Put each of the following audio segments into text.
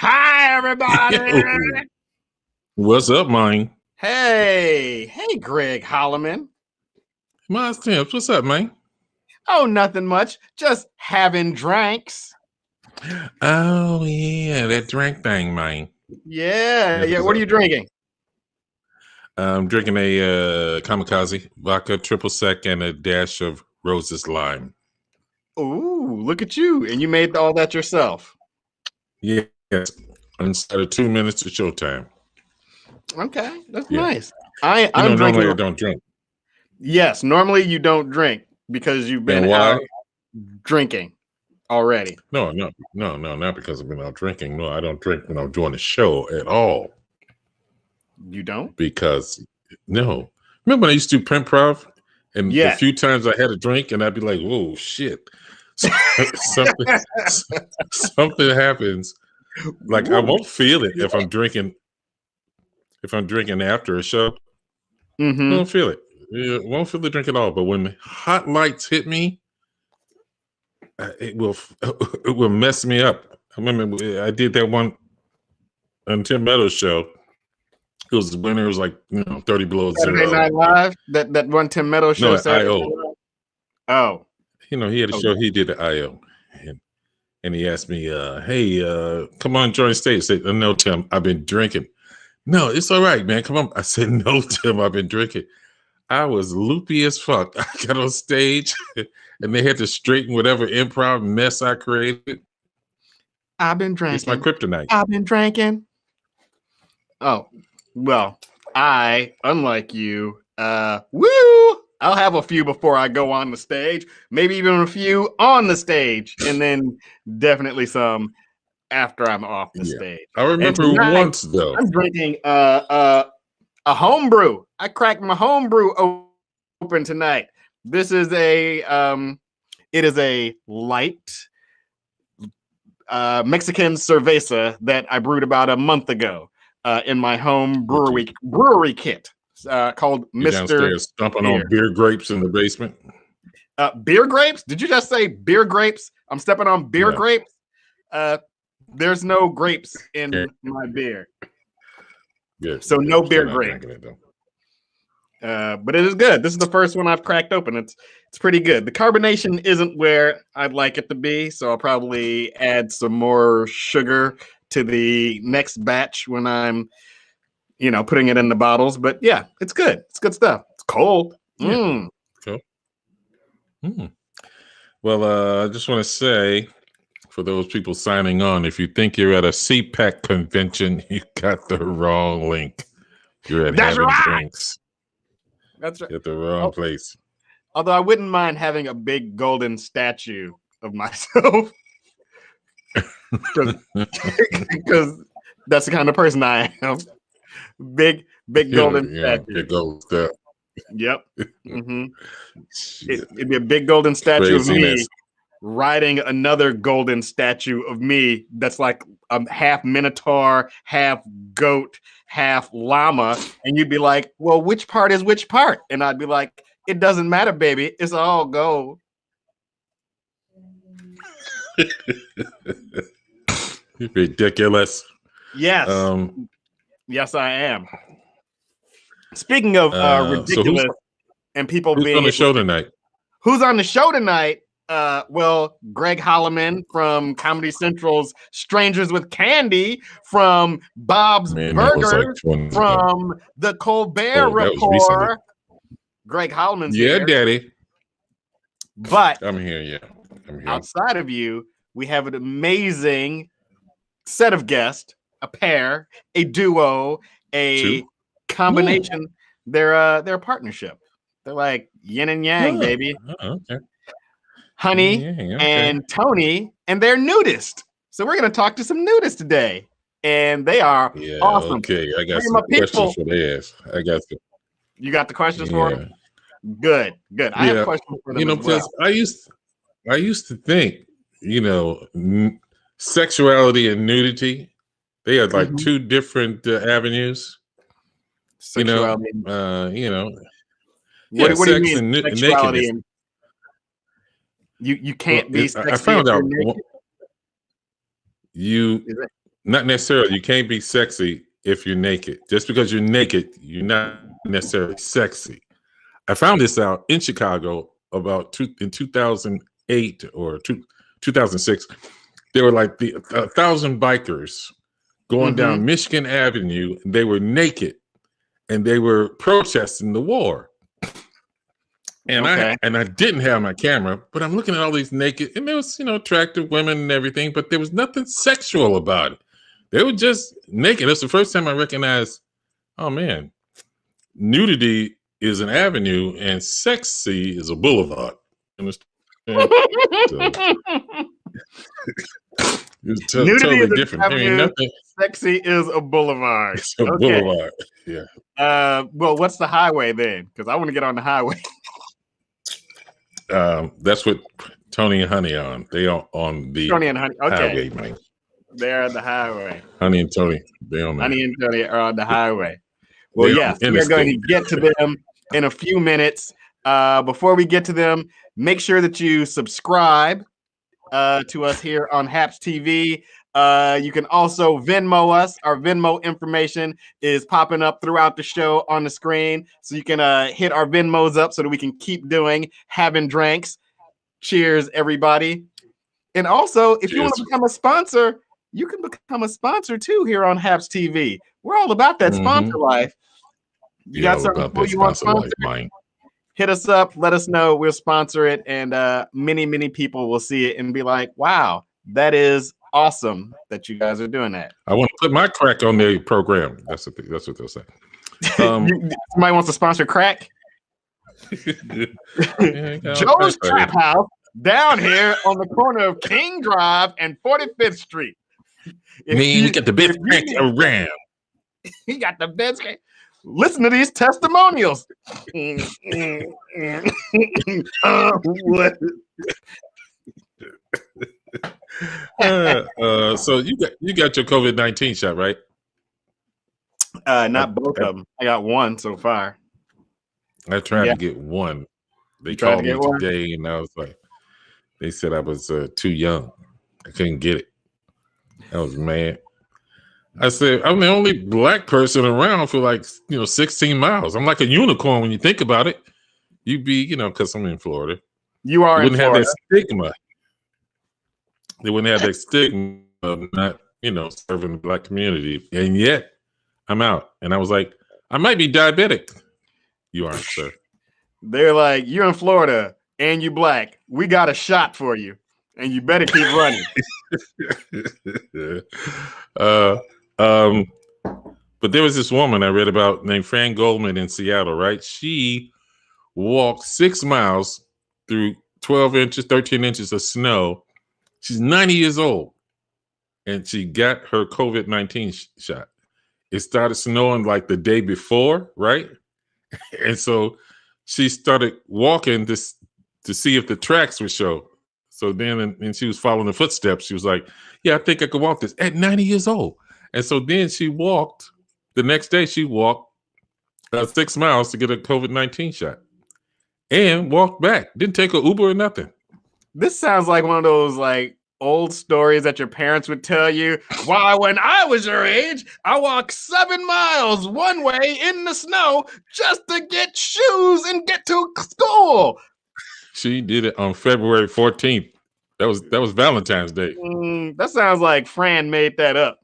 Hi, everybody. What's up, man? Hey, Greg Holloman. Mine's Temps. What's up, man? Oh, nothing much. Just having drinks. Oh, yeah, that drink thing, man. Yeah. What are you drinking? I'm drinking a Kamikaze vodka, triple sec, and a dash of Rose's lime. Ooh, look at you. And you made all that yourself. Yes. Inside of 2 minutes to showtime. Okay, that's nice. I'm drinking. Normally I don't drink. Yes, normally you don't drink because you've been out drinking already. No, not because I've been out drinking. No, I don't drink when I'm doing a show at all. You don't? Because, no. Remember when I used to do print prov? And the few times I had a drink and I'd be like, whoa, shit. Something happens. Like, I won't feel it if I'm drinking. If I'm drinking after a show, I don't feel it. I won't feel the drink at all. But when hot lights hit me, it will mess me up. I remember I did that one on Tim Meadows' show. It was when it was like 30 below zero. Saturday Night Live. That one Tim Meadows show. No, IO. Oh, he had a show. He did the IO, and he asked me, "Hey, come on, join the stage." I said, "No, Tim, I've been drinking." "No, it's all right, man. Come on." I said, "No, Tim, I've been drinking." I was loopy as fuck. I got on stage, and they had to straighten whatever improv mess I created. I've been drinking. It's my kryptonite. I've been drinking. Oh, well, I, unlike you, I'll have a few before I go on the stage, maybe even a few on the stage, and then definitely some after I'm off the stage. I remember once though. I'm drinking a homebrew. I cracked my homebrew open tonight. This is it is a light Mexican cerveza that I brewed about a month ago in my home brewery kit. Called You're Mr. Downstairs stomping on beer grapes in the basement. Beer grapes? Did you just say beer grapes? I'm stepping on beer grapes. There's no grapes in my beer. Good. So no beer grape. But it is good. This is the first one I've cracked open. It's pretty good. The carbonation isn't where I'd like it to be, so I'll probably add some more sugar to the next batch when I'm putting it in the bottles. But yeah, it's good. It's good stuff. It's cold. Cool. Well, I just want to say, for those people signing on, if you think you're at a CPAC convention, you got the wrong link. You're at Havin Dranks. That's right. At the wrong place. Although I wouldn't mind having a big golden statue of myself. Because that's the kind of person I am. Big golden statue. Big gold stuff. Yep. It'd be a big golden statue of me riding another golden statue of me that's like a half minotaur, half goat, half llama. And you'd be like, well, which part is which part? And I'd be like, it doesn't matter, baby. It's all gold. You're ridiculous. Yes. Yes, I am. Speaking of ridiculous and people who's being on the show tonight? Who's on the show tonight? Well, Greg Holloman from Comedy Central's Strangers with Candy, from Bob's Burger, from the Colbert Report. Greg Holloman's here. Daddy. But I'm here, I'm here. Outside of you, we have an amazing set of guests, a pair, a duo, a combination. They're a partnership. They're like yin and yang, baby. Okay. Honey and Tony, and they're nudist. So we're going to talk to some nudists today. And they are awesome. Okay, I got some questions for their ass. I got some. You got the questions for them? Good. I have Yeah, questions for them as because well. I used to think, sexuality and nudity, they had like two different avenues. Sexuality. What do you Sex mean and sexuality? nakedness. And you Well, can't be I sexy if found you're out naked? you Is it? not necessarily you can't be sexy if you're naked. Just because you're naked, you're not necessarily sexy. I found this out in Chicago in 2008 or 2006. There were like 1,000 bikers going down Michigan Avenue. And they were naked and they were protesting the war. And I didn't have my camera, but I'm looking at all these naked, and there was attractive women and everything, but there was nothing sexual about it. They were just naked. That's the first time I recognized, oh man, nudity is an avenue and sexy is a boulevard. Understand? It's Nudity totally is an different. avenue. Nothing. Sexy is a boulevard. It's a boulevard. Yeah. Well, what's the highway then? Because I want to get on the highway. That's what Tony and Honey on. They are on the Tony and Honey. Okay. highway, man. They're on the highway. Honey and Tony. They on there. Honey and Tony are on the highway. Well, yes, we're going to get to them in a few minutes. Before we get to them, make sure that you subscribe to us here on Haps TV. You can also Venmo us. Our Venmo information is popping up throughout the show on the screen. So you can hit our Venmos up so that we can keep doing Havin Dranks. Cheers, everybody. And also, if you want to become a sponsor, you can become a sponsor too here on Haps TV. We're all about that sponsor life. You got something cool you want to sponsor? Hit us up. Let us know. We'll sponsor it. And many, many people will see it and be like, wow, that is awesome that you guys are doing that. I want to put my crack on their program. That's what they'll say. Somebody wants to sponsor crack? Joe's Trap House down here on the corner of King Drive and 45th Street. You get the best crack around. He got the best crack. Listen to these testimonials. So you got your COVID-19 shot, right? Not both of them. I got one so far. I tried to get one. They called me today, and I was like, they said I was too young. I couldn't get it. I was mad. I said, I'm the only black person around for 16 miles. I'm like a unicorn when you think about it. You'd be, because I'm in Florida. You are in Florida. Have that stigma. They wouldn't have that stigma of not, serving the black community. And yet, I'm out. And I was like, I might be diabetic. You aren't, sir. They're like, you're in Florida and you black. We got a shot for you. And you better keep running. But there was this woman I read about named Fran Goldman in Seattle, right? She walked 6 miles through 13 inches of snow. She's 90 years old, and she got her COVID-19 shot. It started snowing like the day before, right? And so she started walking to see if the tracks would show. So then, and she was following the footsteps. She was like, yeah, I think I could walk this at 90 years old. And so then she walked, the next day she walked 6 miles to get a COVID-19 shot and walked back. Didn't take an Uber or nothing. This sounds like one of those old stories that your parents would tell you. Why, when I was your age, I walked 7 miles one way in the snow just to get shoes and get to school. She did it on February 14th. That was Valentine's Day. That sounds like Fran made that up.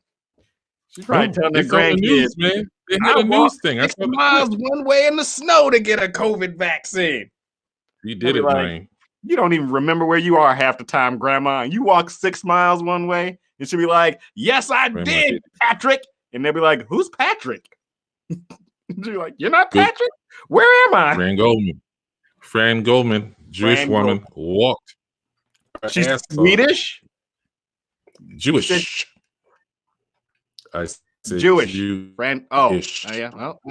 She's probably telling their grandkids, man. They had a news thing. 6 miles one way in the snow to get a COVID vaccine. You did it, man. You don't even remember where you are half the time, Grandma. You walk 6 miles one way, and she'll be like, yes, I did, Patrick. And they'll be like, who's Patrick? You're like, you're not Patrick? Where am I? Fran Goldman, Jewish woman, walked. She's Swedish? Jewish. I said Jewish. Jew-ish. Fran. Oh, yeah. Well,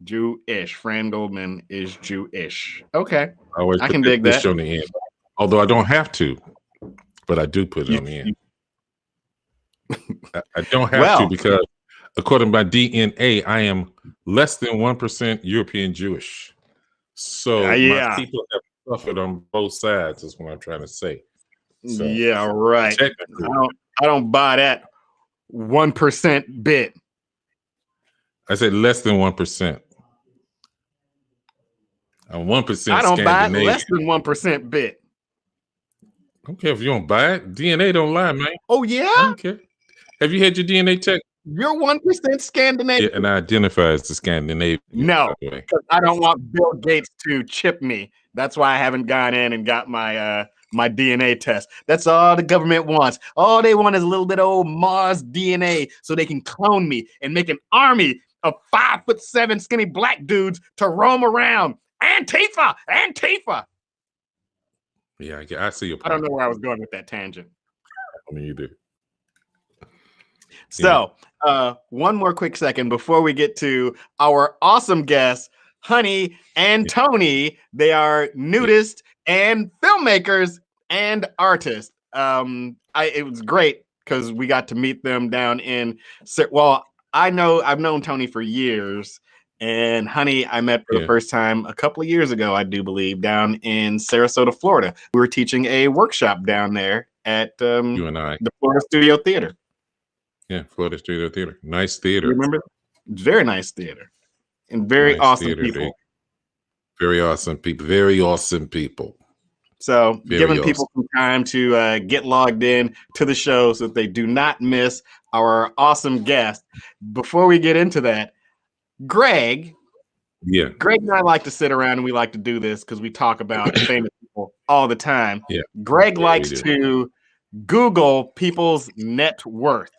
Jewish. Fran Goldman is Jewish. Okay. I always I can dig that. on the end. Although I don't have to, but I do put it on the end. I don't have to because according to my DNA, I am less than 1% European Jewish. So my people have suffered on both sides, is what I'm trying to say. So, yeah, right. I don't buy that 1% bit. I said less than 1%. I'm 1%. I don't buy it less than 1% bit. I don't care if you don't buy it. DNA don't lie, man. Oh yeah. I don't care. Have you had your DNA checked? You're 1% Scandinavian. Yeah, and I identify as the Scandinavian. No, because I don't want Bill Gates to chip me. That's why I haven't gone in and got my my DNA test. That's all the government wants. All they want is a little bit of old Mars DNA so they can clone me and make an army of 5'7" skinny black dudes to roam around. Antifa! Yeah, I see your point. I don't know where I was going with that tangent. I mean, you do. So, one more quick second before we get to our awesome guests, Honey and Tony. They are nudists and filmmakers and artists. It was great because we got to meet them down in. Well, I've known Tony for years, and Honey I met for the first time a couple of years ago, I do believe, down in Sarasota, Florida. We were teaching a workshop down there at you and I, the Florida Studio Theater. Yeah, Florida Studio Theater. Nice theater. Remember? Very nice theater. And very nice awesome theater, people. Very awesome people. Very awesome people. So giving people some time to get logged in to the show so that they do not miss our awesome guest. Before we get into that, Greg. Yeah. Greg and I like to sit around and we like to do this because we talk about famous people all the time. Yeah. Greg likes to Google people's net worth.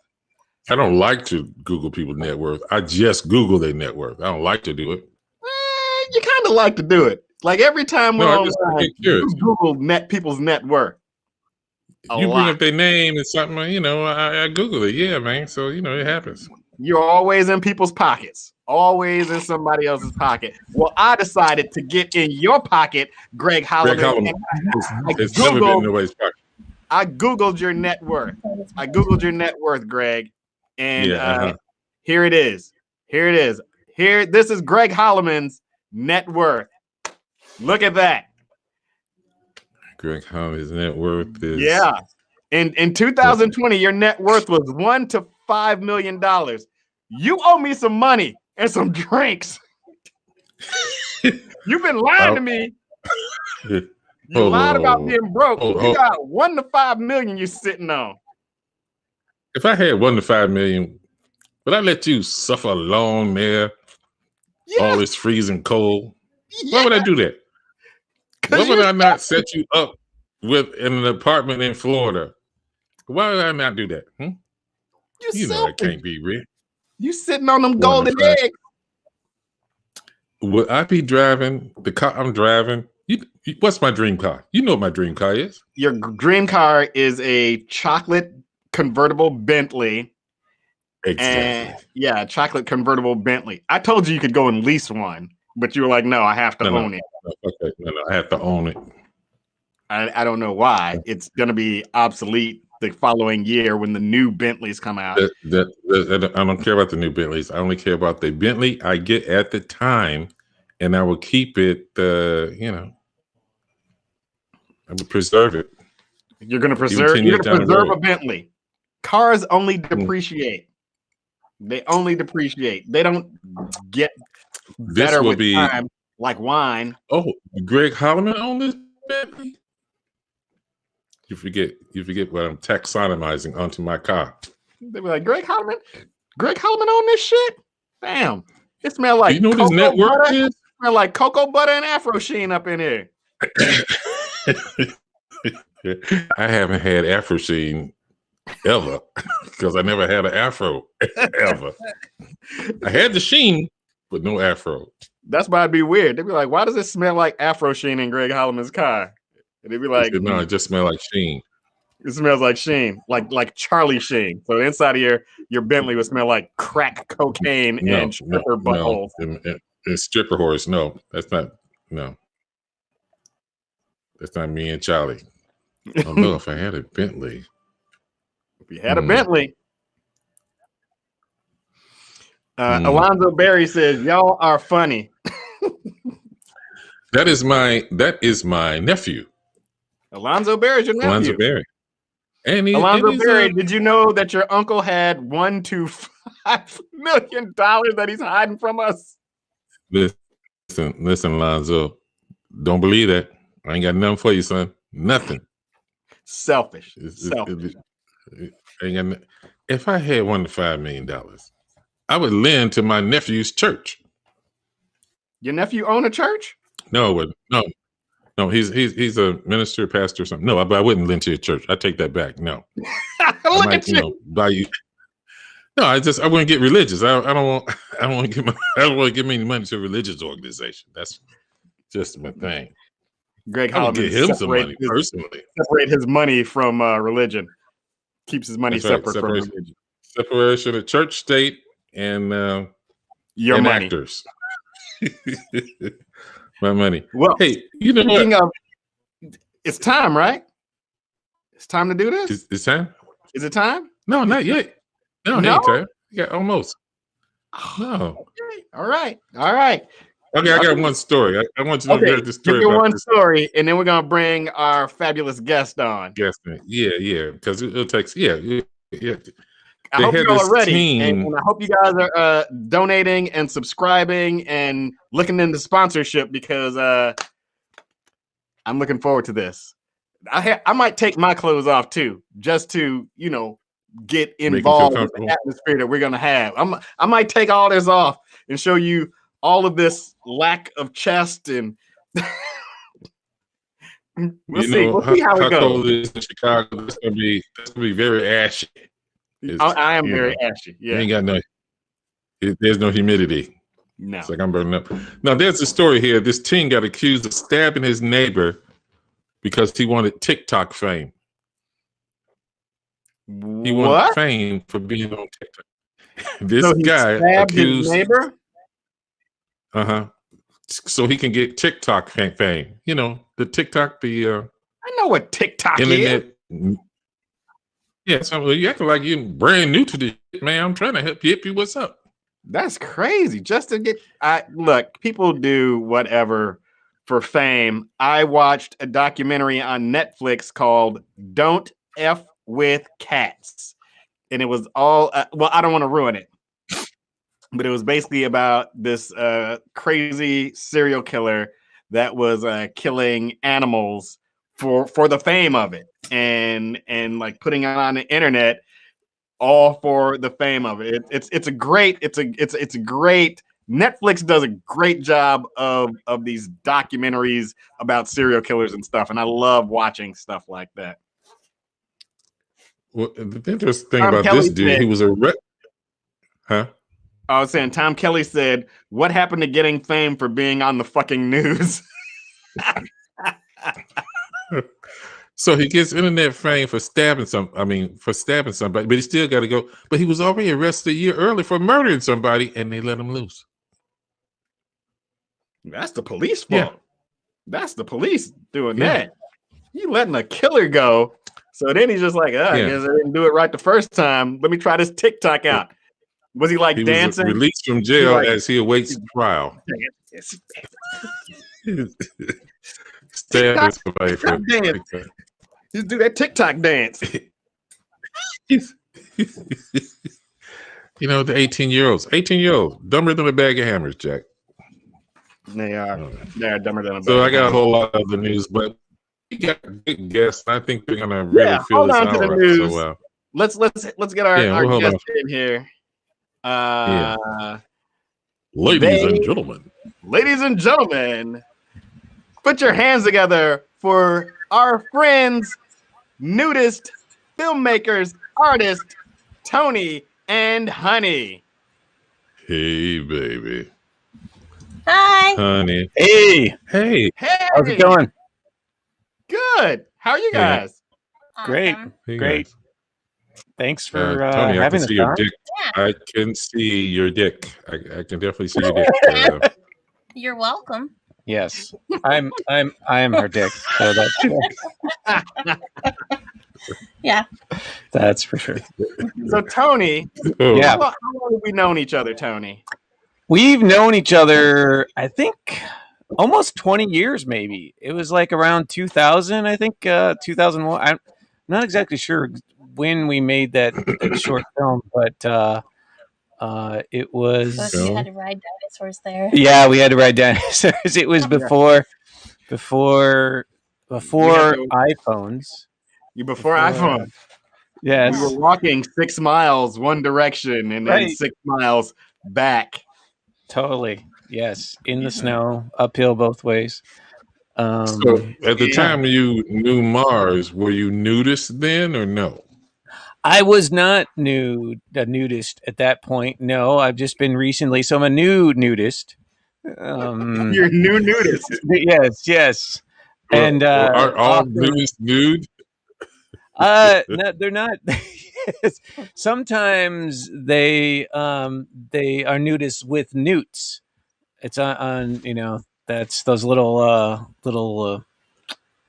I don't like to Google people's net worth. I just Google their net worth. I don't like to do it. You kind of like to do it. Like every time we're online, you Google people's net worth. You bring up their name and something, I Google it. Yeah, man. So, it happens. You're always in people's pockets. Always in somebody else's pocket. Well, I decided to get in your pocket, Greg Holloman. It's never been in nobody's pocket. I Googled your net worth. Greg. And here it is. This is Greg Holloman's net worth. Look at that. Greg Holloman's net worth is In 2020, your net worth was $1 to $5 million. You owe me some money and some drinks. You've been lying to me. You lied about being broke. You got $1 to $5 million you're sitting on. If I had $1 to $5 million, would I let you suffer alone there? All this freezing cold. Why would I do that? Why would I not set you up with an apartment in Florida? Why would I not do that? You know I can't be rich. You sitting on them golden eggs. Would I be driving the car I'm driving? What's my dream car? You know what my dream car is. Your dream car is a chocolate convertible Bentley. Exactly. Chocolate convertible Bentley. I told you could go and lease one, but you were like, no, I have to own it. No, I have to own it. I don't know why. It's going to be obsolete the following year when the new Bentleys come out. I don't care about the new Bentleys. I only care about the Bentley I get at the time, and I will keep it, I will preserve it. You're going to preserve a Bentley. Cars only depreciate. They only depreciate. They don't get better with time like wine. Oh, Greg Holloman owned this Bentley? You forget what I'm taxonomizing onto my car. They be like, Greg Holloman on this shit? Damn. It smell like you know what his net worth is? Smell like cocoa butter and Afro Sheen up in here. I haven't had Afro Sheen ever because I never had an Afro ever. I had the Sheen, but no Afro. That's why it'd be weird. They'd be like, why does it smell like Afro Sheen in Greg Holloman's car? And they'd be like, no, it just smells like Sheen. It smells like Sheen, like Charlie Sheen. So the inside of your Bentley would smell like crack cocaine and stripper buttholes. And stripper horse. No, that's not. No, that's not me and Charlie. I don't know if I had a Bentley. If you had a Bentley. Alonzo Berry says, "Y'all are funny." That is my nephew. Alonzo Berry is your nephew. Alonzo Berry. And Alonzo Berry, did you know that your uncle had $1 to $5 million that he's hiding from us? Listen, Alonzo. Don't believe that. I ain't got nothing for you, son. Nothing. Selfish. If I had $1 to $5 million, I would lend to my nephew's church. Your nephew own a church? No. He's a minister, pastor, or something. No, but I wouldn't lend to your church. I take that back. No, I might, buy you. No, I wouldn't get religious. I don't want to give any money to a religious organization. That's just my thing. Greg Holloman get him some money personally. Separate his money from religion. Keeps his money separate from religion. Separation of church, state, and your money. Actors. My money. Well, hey, you know what? It's time, right? It's time to do this. It's time. Is it time? No, not yet. No, ain't time. Yeah, almost. No. Okay. All right. Okay, I got one story. I want you to hear this story. Give me one story, and then we're gonna bring our fabulous guest on. Yes, yeah, because it'll take. Yeah. I hope you all are ready, and I hope you guys are donating and subscribing and looking into sponsorship because I'm looking forward to this. I might take my clothes off too, just to get involved with the atmosphere that we're gonna have. I might take all this off and show you all of this lack of chest and. We'll see how it goes. Cold it is in Chicago. It's gonna be very ashy. I am very ashy. Yeah, ain't got no. There's no humidity. No, it's like I'm burning up. Now there's a story here. This teen got accused of stabbing his neighbor because he wanted TikTok fame. He wanted fame for being on TikTok. This guy accused his neighbor. So he can get TikTok fame. The TikTok. I know what TikTok internet. is. Yeah, so you acting like you're brand new to this, man. I'm trying to help you. What's up? That's crazy. Just to get, look, people do whatever for fame. I watched a documentary on Netflix called "Don't F with Cats," and it was all. I don't want to ruin it, but it was basically about this crazy serial killer that was killing animals for the fame of it, and like putting it on the internet, all for the fame of it. It's a great. Netflix does a great job of these documentaries about serial killers and stuff, and I love watching stuff like that. Well, the interesting thing about this dude, he was a huh? I was saying, Tom Kelly said, "What happened to getting fame for being on the fucking news?" So he gets internet fame for stabbing somebody, but he still got to go. But he was already arrested a year early for murdering somebody, and they let him loose. That's the police fault. Yeah. That's the police doing that. You letting a killer go. So then he's just like, I guess I didn't do it right the first time. Let me try this TikTok out. Was he like dancing? Was released from jail as he awaits trial. Stabbing somebody for TikTok. Just do that TikTok dance. The 18-year-olds, dumber than a bag of hammers, Jack. They are. They're dumber than a bag. So I got a whole lot of the news, but we got a good guest. I think we're gonna really feel this out. The news. So, let's get our guest in here. Ladies and gentlemen, put your hands together for our friends, nudist filmmakers, artists, Tony and Honey. Hey, baby. Hi. Honey. Hey. How's it going? Good. How are you guys? Great. Hey, Great. guys. Thanks for Tony, having us on. I can see your dick. I can definitely see your dick. You're welcome. Yes, I am her dick. So Yeah. That's for sure. So Tony, Yeah. how long have we known each other, Tony? We've known each other, I think, almost 20 years, maybe. It was like around 2000, I think, 2001. I'm not exactly sure when we made that short film, but it was. So you had to ride dinosaurs there. Yeah, we had to ride dinosaurs. It was before iPhones. Before iPhone. Yes. We were walking 6 miles one direction and then 6 miles back. Totally. Yes. In the snow, uphill both ways. So at the time you knew Mars, were you nudist then or no? I was not a nudist at that point. No, I've just been recently. So I'm a new nudist. You're a new nudist. Yes. Well, And are all nudists nude? No, they're not. Sometimes they are nudists with newts. It's on that's those little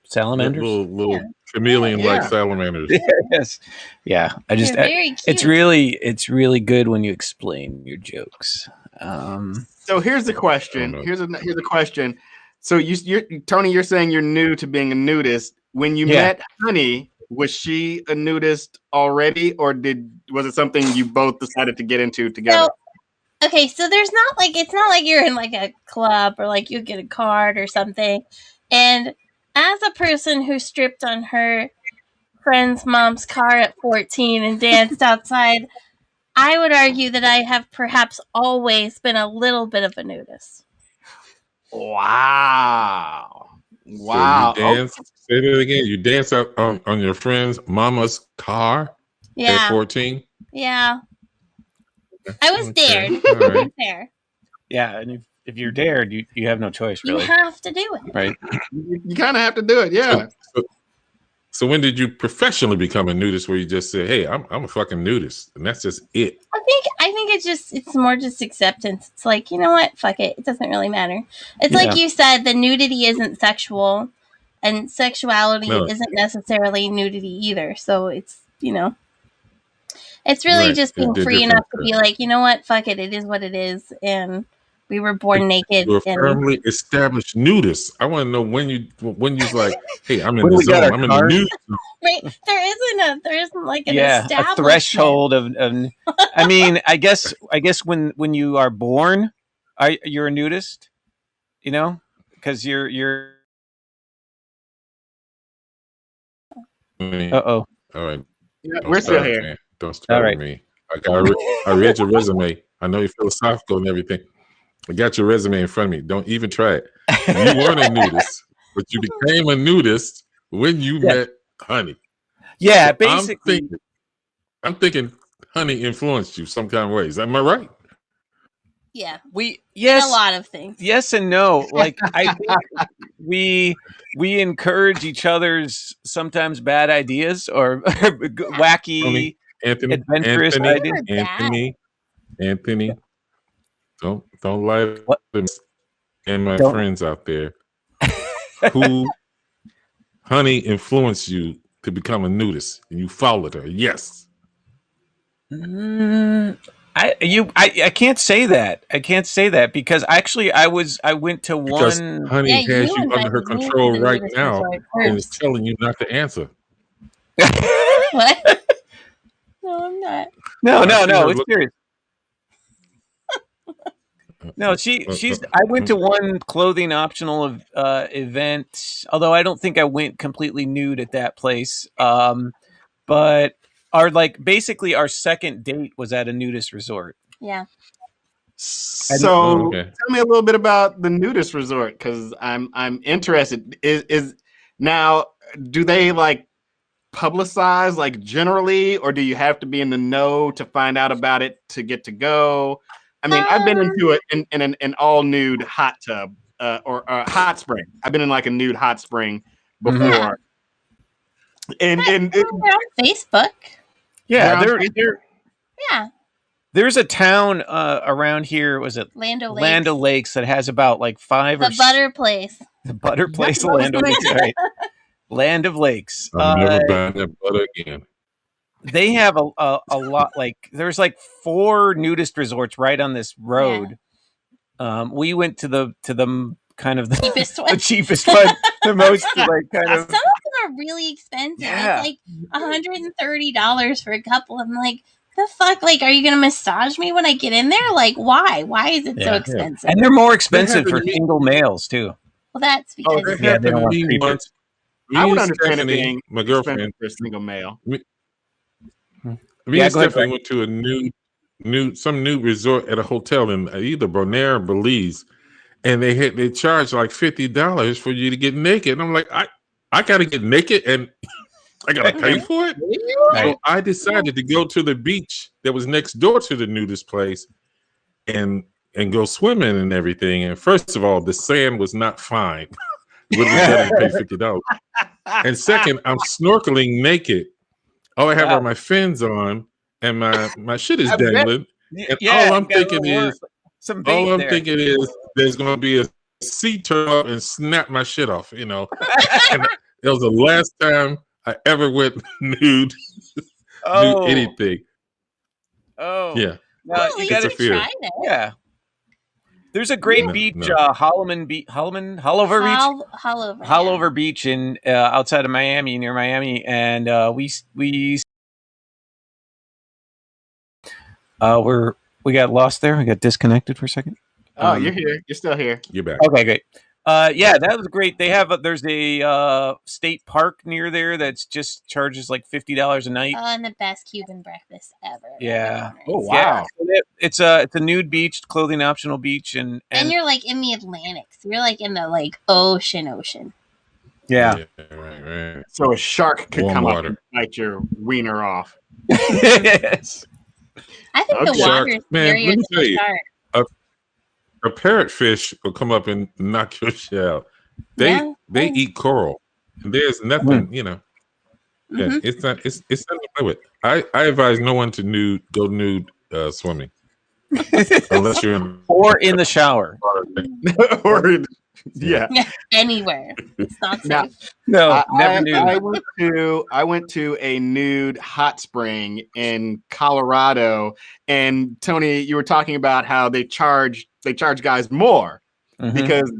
salamanders, little chameleon-like salamanders. Yes, yeah. It's really good when you explain your jokes. So here's the question. Here's a question. So you're Tony, you're saying you're new to being a nudist. When you met Honey, was she a nudist already, or was it something you both decided to get into together? Okay, so it's not like you're in like a club or like you get a card or something. And as a person who stripped on her friend's mom's car at 14 and danced outside, I would argue that I have perhaps always been a little bit of a nudist. Wow. So you dance, say that again. You dance out on your friend's mama's car at 14? Yeah. I was dared. Right. Fair. Yeah, and if you're dared, you have no choice, really. You have to do it. Right. You kind of have to do it, yeah. So when did you professionally become a nudist where you just say, hey, I'm a fucking nudist, and that's just it? I think it's more just acceptance. It's like, you know what? Fuck it. It doesn't really matter. It's like you said, the nudity isn't sexual, and sexuality isn't necessarily nudity either. So it's, it's really just being free enough to be like, you know what? Fuck it. It is what it is. And we were born naked. You're a firmly established nudist. I want to know when you're like, hey, I'm in the zone. I'm in the nude zone. Right. There isn't like an establishment. A threshold of I mean, I guess when you are born, you're a nudist, because you're All right. Yeah, we're still here. Man. Don't start with me. I read your resume. I know you're philosophical and everything. I got your resume in front of me. Don't even try it. You weren't a nudist, but you became a nudist when you met Honey. Yeah, so basically. I'm thinking Honey influenced you some kind of ways. Am I right? Yeah. Yes. A lot of things. Yes and no. Like, I think we encourage each other's sometimes bad ideas or wacky, adventurous ideas. Anthony. Don't lie to me and my friends out there. Who Honey influenced you to become a nudist and you followed her? Yes. I can't say that. I can't say that because actually I went to one. Honey has you under her control right now and is telling you not to answer. What? No, I'm not. No. It's serious. No, she's. I went to one clothing optional event, although I don't think I went completely nude at that place. But basically our second date was at a nudist resort. Yeah. So tell me a little bit about the nudist resort because I'm interested. Is now do they like publicize like generally, or do you have to be in the know to find out about it to get to go? I mean, I've been into it in an all nude hot tub or a hot spring. I've been in like a nude hot spring before. And they're on Facebook. Yeah, they're yeah. There's a town around here. Was it Land Land O'Lakes that has about like 5 or butter place. The butter place, Land O'Lakes, right? Land of Lakes. I'm never buying that butter again. They have a lot. Like there's like 4 nudist resorts right on this road. Yeah. We went to the kind of the cheapest one, the most like kind of. Some of them are really expensive. Yeah. It's like $130 for a couple. I'm like, the fuck? Like, are you gonna massage me when I get in there? Like, why? Why is it so expensive? And they're more expensive for single males too. Well, that's because they don't want people. I would understand it being my girlfriend for a single male. Me and Stephanie went to a some new resort at a hotel in either Bonaire or Belize, and they charged like $50 for you to get naked. And I'm like, I gotta get naked and I gotta pay for it. So I decided to go to the beach that was next door to the nudist place and go swimming and everything. And first of all, the sand was not fine. Would have been better to pay $50. And second, I'm snorkeling naked. All I have are my fins on, and my shit is dangling. And all I'm thinking is there's going to be a sea turtle and snap my shit off. You know, and it was the last time I ever went nude. Nude anything. Oh, yeah. No, you got to try it. Yeah. There's a great beach, Holloman Beach, Hollover Beach in outside of Miami, near Miami, and we got lost there. We got disconnected for a second. Oh, you're here. You're still here. You're back. Okay, great. Yeah, that was great. They have there's a state park near there that's just charges like $50 a night. And the best Cuban breakfast ever. Yeah. Oh wow. Yeah. It's a nude beach, clothing optional beach, and you're like in the Atlantic. So you're like in the like ocean. Yeah. Right. So a shark could come water. up and bite your wiener off. Yes. I think the water is scarier than the shark. A parrotfish will come up and knock your shit out. They eat coral. And there's nothing, you know. Yeah, it's nothing to play with. I advise no one to go nude swimming. Unless you're in the shower. Anywhere. It's not safe. Never nude. I went to a nude hot spring in Colorado, and Tony, you were talking about how they charge guys more because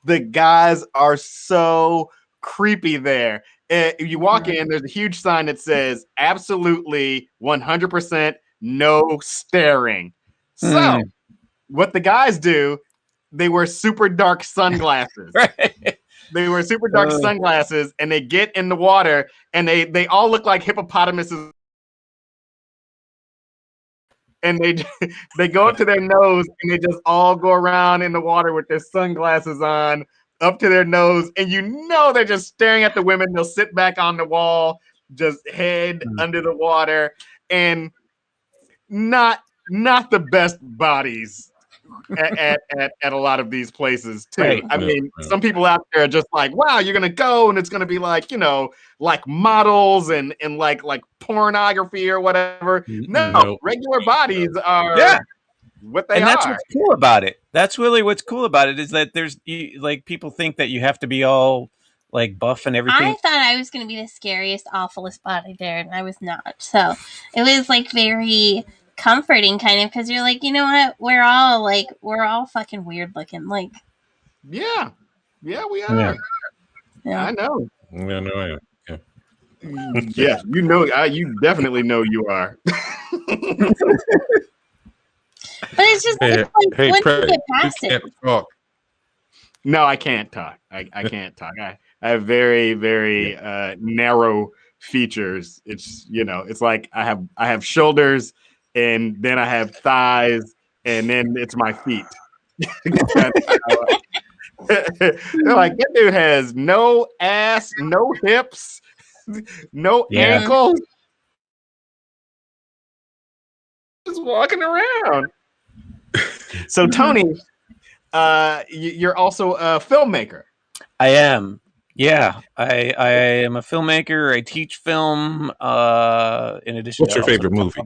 the guys are so creepy there. You walk in, there's a huge sign that says absolutely 100% no staring. So what the guys do, they wear super dark sunglasses. They wear super dark sunglasses and they get in the water and they all look like hippopotamuses. And they go up to their nose and they just all go around in the water with their sunglasses on up to their nose. And you know they're just staring at the women. They'll sit back on the wall, just head under the water, and not the best bodies at a lot of these places too. Right. I mean, some people out there are just like, wow, you're gonna go and it's gonna be like, you know, like models and like pornography or whatever. No, regular bodies are what they are. And that's what's cool about it. That's really what's cool about it is that there's like people think that you have to be all like buff and everything. I thought I was gonna be the scariest, awfulest body there, and I was not. So it was like very comforting kind of because you're like, you know what, we're all fucking weird looking, like we are. I know. Yeah, you know, you definitely know you are. But it's just once you get past it. No, I can't talk. I can't talk. I have very, very narrow features. It's, you know, it's like I have shoulders and then I have thighs and then it's my feet. They're like, that dude has no ass, no hips, no ankles. Just walking around. So Tony, you're also a filmmaker. I am. Yeah, I am a filmmaker. I teach film. In addition, what's your favorite movie?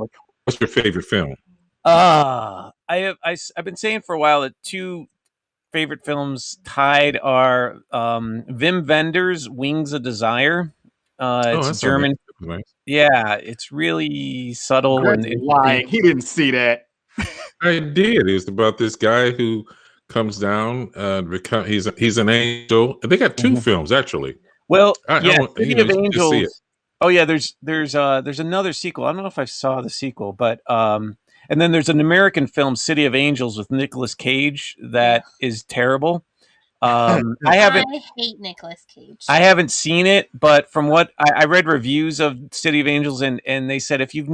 What's your favorite film? I've been saying for a while that two favorite films tied are Wim Wenders' Wings of Desire. It's a German. Nice. Yeah, it's really subtle. Greg's lying. He didn't see that. I did. It's about this guy who comes down. He's an angel. They got two films actually. Well, City of Angels. Oh yeah, there's another sequel. I don't know if I saw the sequel, but and then there's an American film, City of Angels, with Nicolas Cage that is terrible. I hate Nicolas Cage. I haven't seen it, but from what I read reviews of City of Angels, and they said if you've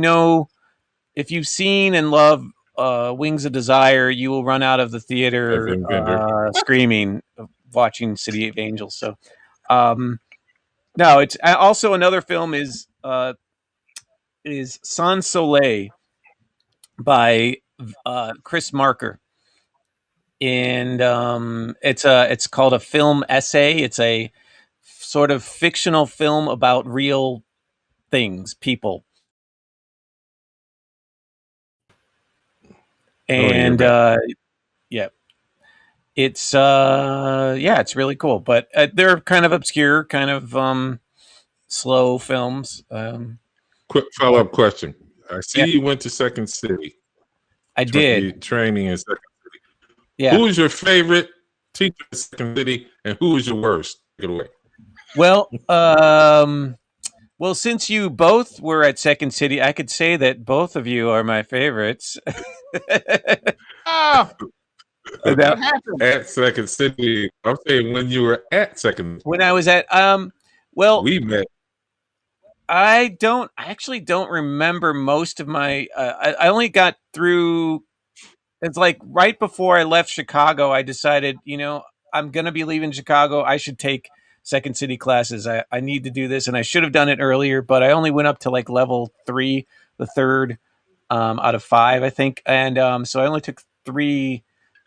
seen and love Wings of Desire, you will run out of the theater screaming, watching City of Angels. So, no, it's also another film is Sans Soleil by Chris Marker. And it's called a film essay. It's a sort of fictional film about real things, people. And it's really cool. But they're kind of obscure, kind of slow films. Quick follow-up question. I see you went to Second City. I did. Training in Second City. Yeah. Who was your favorite teacher in Second City, and who was your worst? Take it away. Well, since you both were at Second City, I could say that both of you are my favorites. At Second City, I'm saying when you were at Second. When I was at, we met. I actually don't remember most of my. I only got through. It's like right before I left Chicago, I decided, I'm going to be leaving Chicago. I should take Second City classes. I need to do this, and I should have done it earlier, but I only went up to like level 3, the third out of 5, I think. And so I only took 3.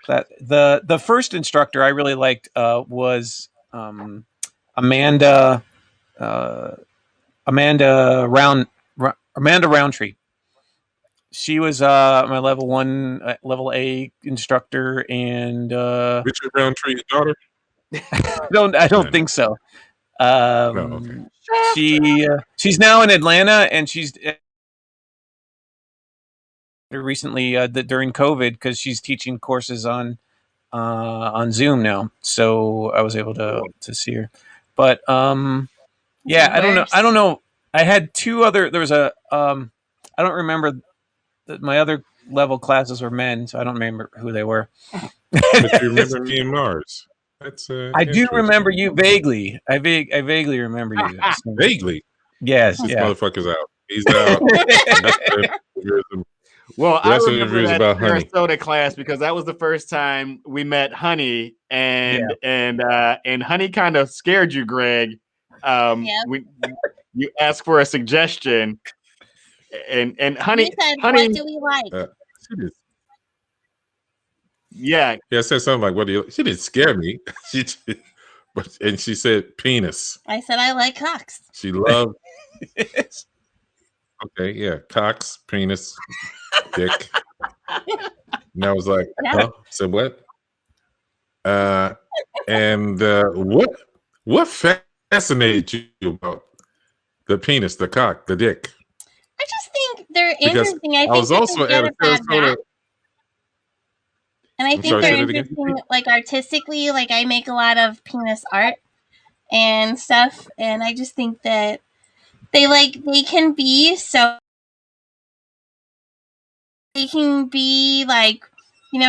The first instructor I really liked was Amanda Roundtree. She was my level 1, level A instructor, and Richard Roundtree's daughter. I don't think so. Okay. She's now in Atlanta, and she's recently during COVID because she's teaching courses on Zoom now. So I was able to see her, but I don't know. I had 2 other. There was a I don't remember. My other level classes were men, so I don't remember who they were. But you remember me and Mars. That's I do remember you vaguely. I vaguely remember you. Vaguely? Yes. This motherfucker's out. He's out. Well, I remember that Sarasota class because that was the first time we met Honey, and Honey kind of scared you, Greg. You asked for a suggestion. And Honey, said, Honey, what do we like? Yeah, I said something like, "What do you?" She didn't scare me. And she said penis. I said I like cocks. She loved. Okay, yeah, cocks, penis, dick. And I was like, huh? So what? And what fascinated you about the penis, the cock, the dick? I just think they're interesting. I was also at Sarasota. And I think they're interesting, like artistically. Like I make a lot of penis art and stuff, and I just think that they can be like,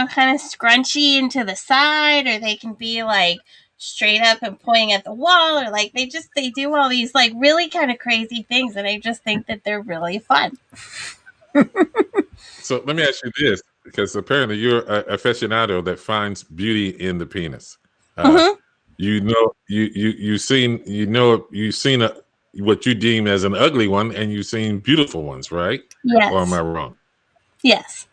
kind of scrunchy and to the side, or they can be like straight up and pointing at the wall, or like they do all these like really kind of crazy things, and I just think that they're really fun. So let me ask you this, because apparently you're an aficionado that finds beauty in the penis. You've seen what you deem as an ugly one, and you've seen beautiful ones, right? Yes. Or am I wrong? Yes.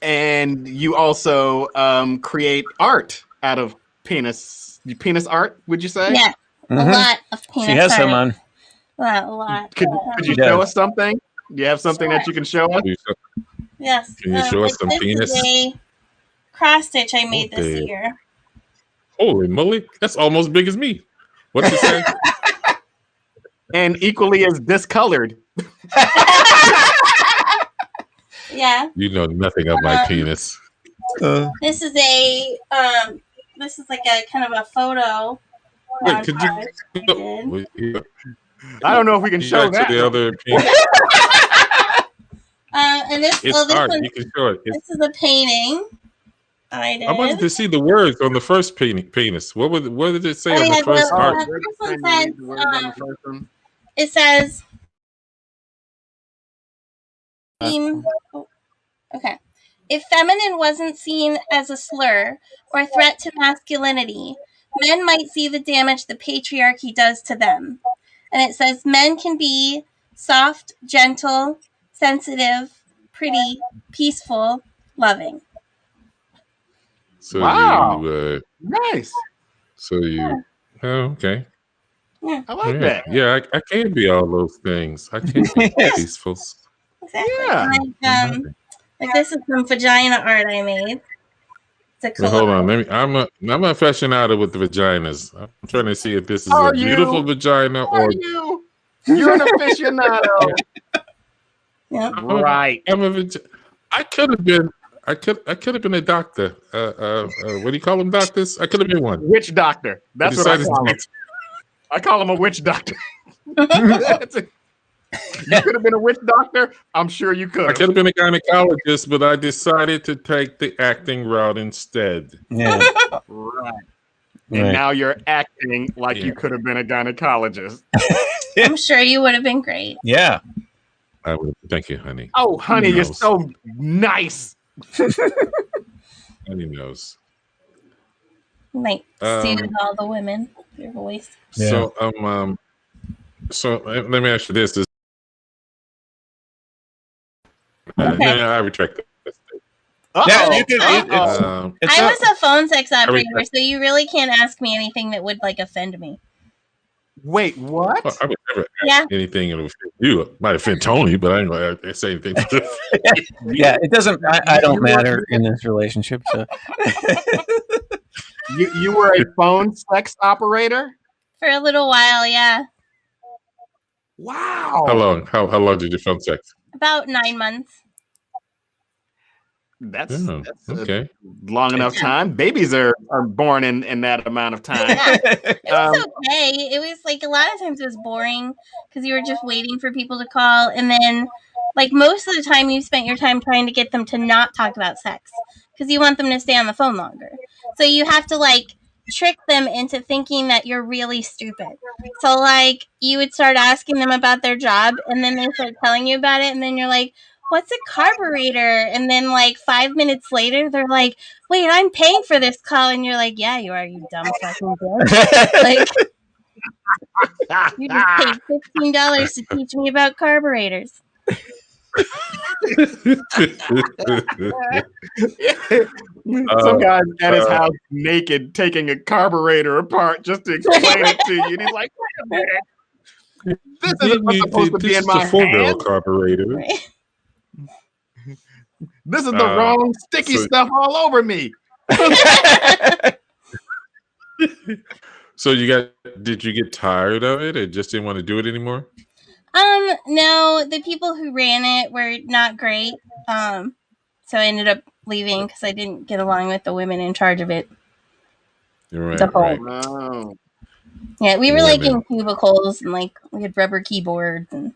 And you also create art out of penis art, would you say? Yeah, a lot of penis art. She has some on. A lot. Could you show us something? Do you have something that you can show us? Yes. Can you show us some penis? This is a cross stitch I made this year. Holy moly, that's almost big as me. What's it say? And equally as discolored. Yeah. You know nothing of my penis. This is a like a kind of a photo. Wait, could you? I don't know if we can show that. To the other penis. And this, it's art. You can show it. This is a painting. I wanted to see the words on the first penis. What did it say on the first art? This one says, it says, okay. If feminine wasn't seen as a slur or a threat to masculinity, men might see the damage the patriarchy does to them. And it says, men can be soft, gentle, sensitive, pretty, peaceful, loving. So wow. Nice. So you, okay. Yeah. I like that. Yeah, I can be all those things. I can be peaceful. Exactly. Yeah. Like this is some vagina art I made. Well, hold on. I'm an aficionado with the vaginas. I'm trying to see if this is a beautiful vagina or you're an aficionado. Yeah. Right. I could have been. I could have been a doctor. What do you call them, doctors? I could have been one. Witch doctor. That's what I call them. I call him a witch doctor. You could have been a witch doctor. I'm sure you could. I could have been a gynecologist, but I decided to take the acting route instead. Yeah. Right. And now you're acting like you could have been a gynecologist. I'm sure you would have been great. Yeah. I would. Thank you, honey. Oh, honey, you're so nice. Honey knows. Like soothe all the women. Your voice. So so let me ask you this. Okay. I retract that. Yeah, you can, I was a phone sex operator, so you really can't ask me anything that would like offend me. Wait, what? Well, I would never ask anything that would offend you. It might offend Tony, but I ain't gonna say anything. Yeah, it doesn't. I don't matter in this relationship. So. You were a phone sex operator for a little while, yeah. Wow. How long? How long did you phone sex? About 9 months. That's okay. Long enough time. Babies are born in that amount of time. Yeah. It was okay. It was like a lot of times it was boring because you were just waiting for people to call, and then like most of the time you spent your time trying to get them to not talk about sex because you want them to stay on the phone longer. So you have to like trick them into thinking that you're really stupid. So like you would start asking them about their job, and then they start telling you about it, and then you're like, what's a carburetor? And then like 5 minutes later, they're like, wait, I'm paying for this call. And you're like, yeah, you are, you dumb fucking bitch. Like, you just paid $15 to teach me about carburetors. Some guy's at his house naked, taking a carburetor apart just to explain it to you. And he's like, wait a minute. This isn't supposed to be in my hand. Carburetor. Right? This is the wrong sticky stuff all over me. So did you get tired of it and just didn't want to do it anymore? No, the people who ran it were not great. So I ended up leaving because I didn't get along with the women in charge of it. You're right. Wow. Yeah, we were like in cubicles and like we had rubber keyboards and.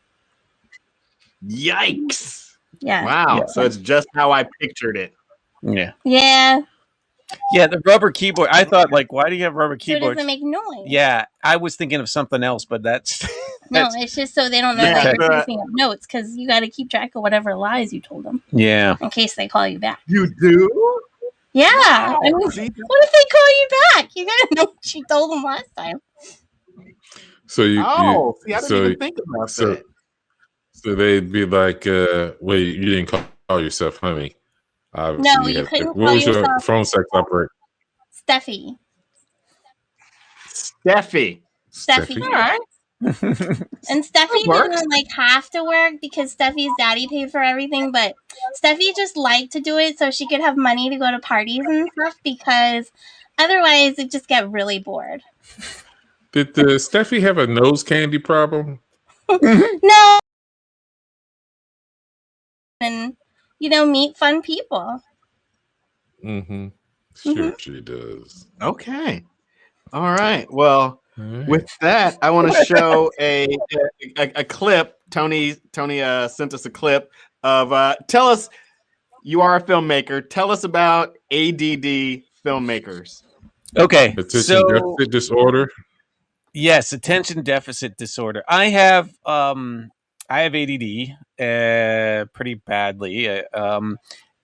Yikes. Yeah. Wow. Yeah. So it's just how I pictured it. Yeah. Yeah. Yeah, the rubber keyboard. I thought, like, why do you have rubber keyboards? So it doesn't make noise. Yeah, I was thinking of something else, but that's... No, it's just so they don't know that you're picking up notes, because you got to keep track of whatever lies you told them. Yeah. In case they call you back. You do? Yeah. Wow. I mean, what if they call you back? You got to know what you told them last time. So see, I didn't even think about that. So they'd be like, wait, you didn't call yourself honey. Obviously, no, you couldn't call yourself. What was your phone sex operator? Steffi. Steffi. All right. And Steffi didn't like have to work because Steffi's daddy paid for everything, but Steffi just liked to do it so she could have money to go to parties and stuff because otherwise it'd just get really bored. Did Steffi have a nose candy problem? No. And, meet fun people. Mm-hmm. Sure, she does. Okay. All right. Well, with that, I want to show a clip. Tony sent us a clip of tell us, you are a filmmaker. Tell us about ADD filmmakers. Okay. Attention deficit disorder. Yes, attention deficit disorder. I have ADD pretty badly.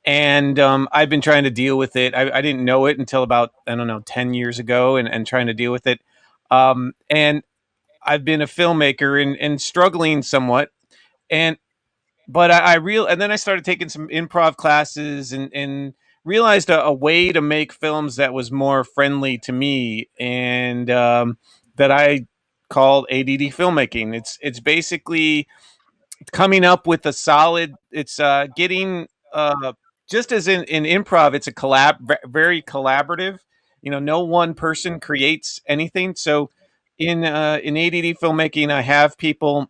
And I've been trying to deal with it. I didn't know it until about, 10 years ago and trying to deal with it. And I've been a filmmaker and struggling somewhat. But and then I started taking some improv classes and realized a way to make films that was more friendly to me and that I called ADD filmmaking. It's basically coming up with a solid. It's getting just as in improv, it's a very collaborative. No one person creates anything. So in ADD filmmaking, I have people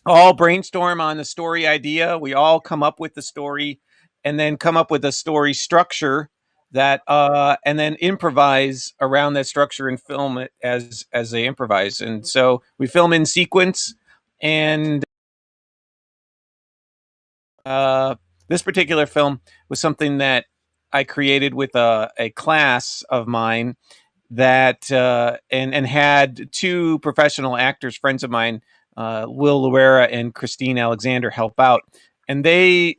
all brainstorm on the story idea. We all come up with the story, and then come up with a story structure that, and then improvise around that structure and film it as they improvise. And so we film in sequence, and this particular film was something that I created with a class of mine that and had two professional actors, friends of mine, Will Luera and Christine Alexander, help out. And I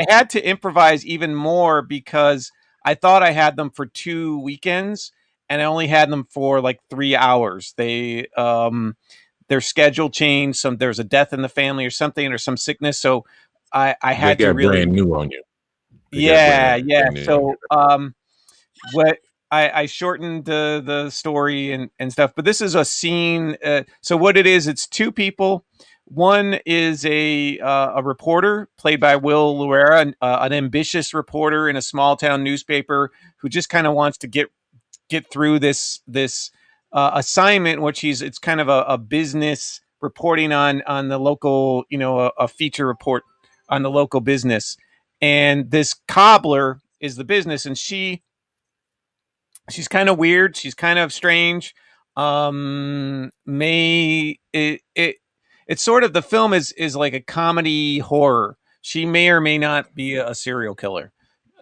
had to improvise even more because I thought I had them for 2 weekends and I only had them for like 3 hours. They their schedule changed. There's a death in the family or something, or some sickness. So I had to really brand new on you. Yeah. So what I shortened the story and stuff, but this is a scene. So what it is, it's two people. One is a reporter played by Will Luera, an ambitious reporter in a small town newspaper who just kind of wants to get through this assignment, which it's kind of a business reporting on the local, a feature report on the local business. And this cobbler is the business, and she's kind of weird. She's kind of strange. It's sort of, the film is like a comedy horror. She may or may not be a serial killer.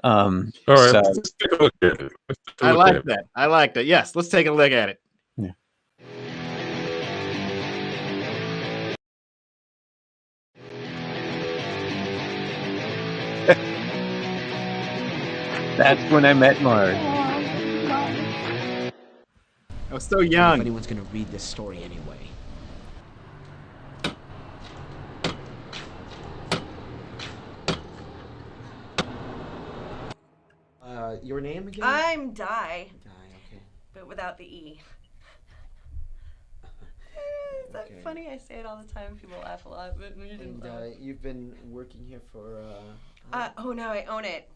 All right, so, let's take a look at it. I like that. I like that. Yes, let's take a look at it. Yeah. That's when I met Mars. I was so young. If anyone's gonna read this story anyway. Your name again? I'm Di. Di, okay. But without the E. Is that funny? I say it all the time. People laugh a lot, but you didn't laugh. You've been working here for, Oh no, I own it.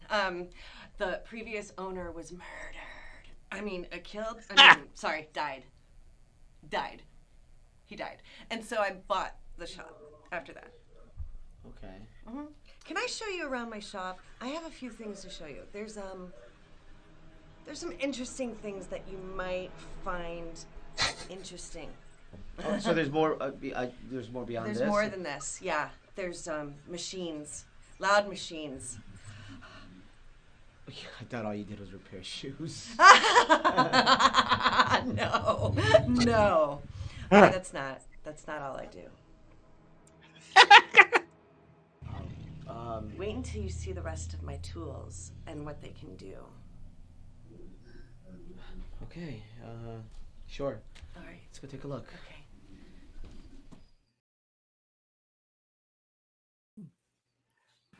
The previous owner was murdered. Killed. Died. He died. And so I bought the shop after that. Okay. Mm-hmm. Can I show you around my shop? I have a few things to show you. There's some interesting things that you might find interesting. Oh, so there's more. There's more beyond this. There's more than this. Yeah. There's machines, loud machines. I thought all you did was repair shoes. No. That's not all I do. Wait until you see the rest of my tools and what they can do. Okay, sure. All right. Let's go take a look. Okay.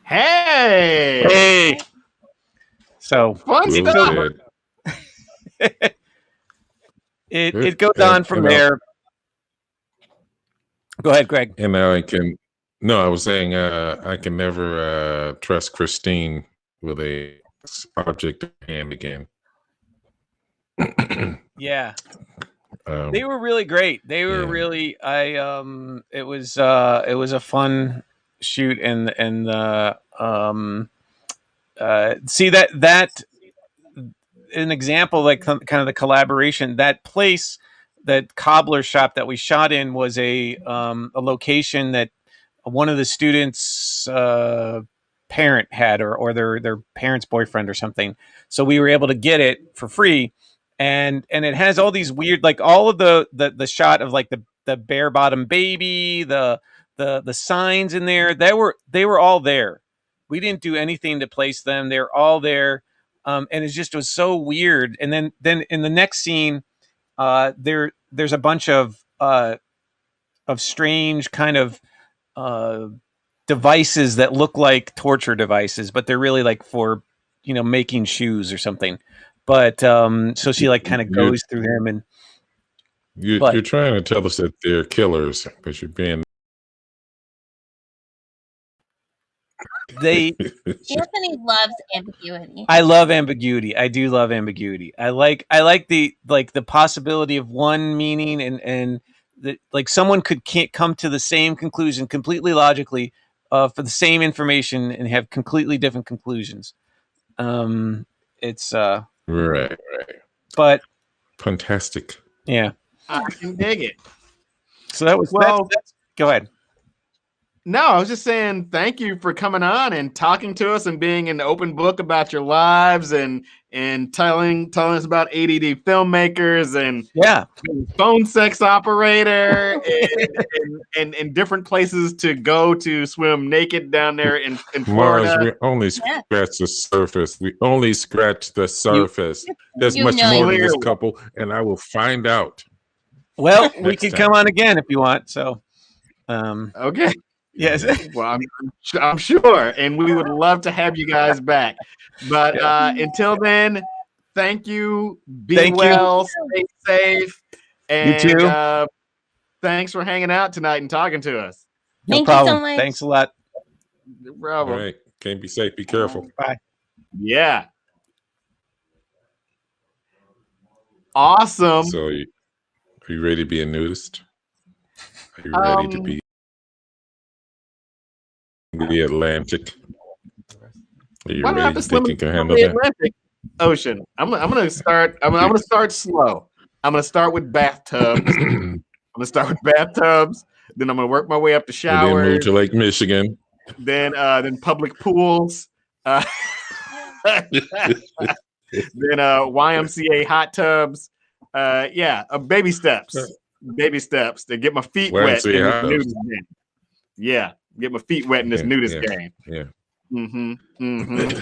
Hey! So fun stuff. It goes on from there. Go ahead, Greg. And now I can. No, I was saying I can never trust Christine with a object in hand again. Yeah. They were really great. They were really. It was a fun shoot, and see that an example, like kind of the collaboration. That place, that cobbler shop that we shot in, was a location that one of the students' parent had, or their parent's boyfriend or something. So we were able to get it for free, and it has all these weird, like all of the shot of like the bare bottom baby, the signs in there. They were all there. We didn't do anything to place them. They're all there. And it was so weird. And then in the next scene, there's a bunch of strange kind of devices that look like torture devices, but they're really like for making shoes or something. But so she like kind of goes through them, and you're trying to tell us that they're killers, but you're being. Anthony loves ambiguity. I love ambiguity. I do love ambiguity. I like the possibility of one meaning, and that like someone can't come to the same conclusion completely logically for the same information and have completely different conclusions. It's right. But fantastic. Yeah, I can dig it. So that was that's go ahead. No, I was just saying thank you for coming on and talking to us and being an open book about your lives and telling us about ADD filmmakers and phone sex operator and different places to go to swim naked down there in Florida. Mars, we only scratch the surface. We only scratch the surface. There's much more to this couple, and I will find out. Well, we can come on again if you want. So, okay. Yes. Well, I'm sure, and we would love to have you guys back. But until then, thank you. Be well. Stay safe. And you too. Thanks for hanging out tonight and talking to us. No problem. You so much. Thanks a lot. No problem. All right. Can't be safe. Be careful. Bye. Yeah. Awesome. So, are you ready to be a nudist? Are you ready to be the Atlantic? Are you ready to think you can handle the that? Atlantic Ocean. I'm gonna start. I'm gonna start slow. I'm gonna start with bathtubs. I'm gonna start with bathtubs. Then I'm gonna work my way up to showers. And then move to Lake Michigan. Then public pools. Then YMCA hot tubs. Baby steps. Baby steps to get my feet wet in this nudist game. Yeah, get my feet wet in this nudist game. Yeah. Mm-hmm. Mm-hmm.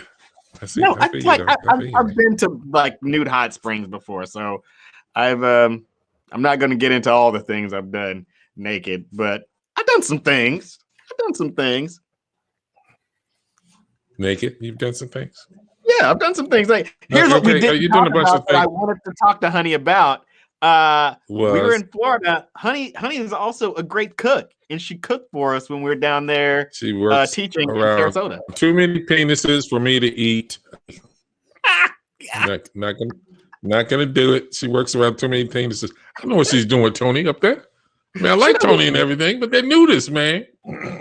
I've been to like nude hot springs before, so I'm not going to get into all the things I've done naked, but I've done some things. Naked? You've done some things? Yeah, I've done some things. Like here's what we did. Done a bunch of things. I wanted to talk to Honey about. We were in Florida. Honey is also a great cook, and she cooked for us when we were down there. She works teaching in Sarasota. Too many penises for me to eat. Not gonna do it. She works around too many penises. I know what she's doing with Tony up there. I mean, I like Tony and everything, but they're nudists, man.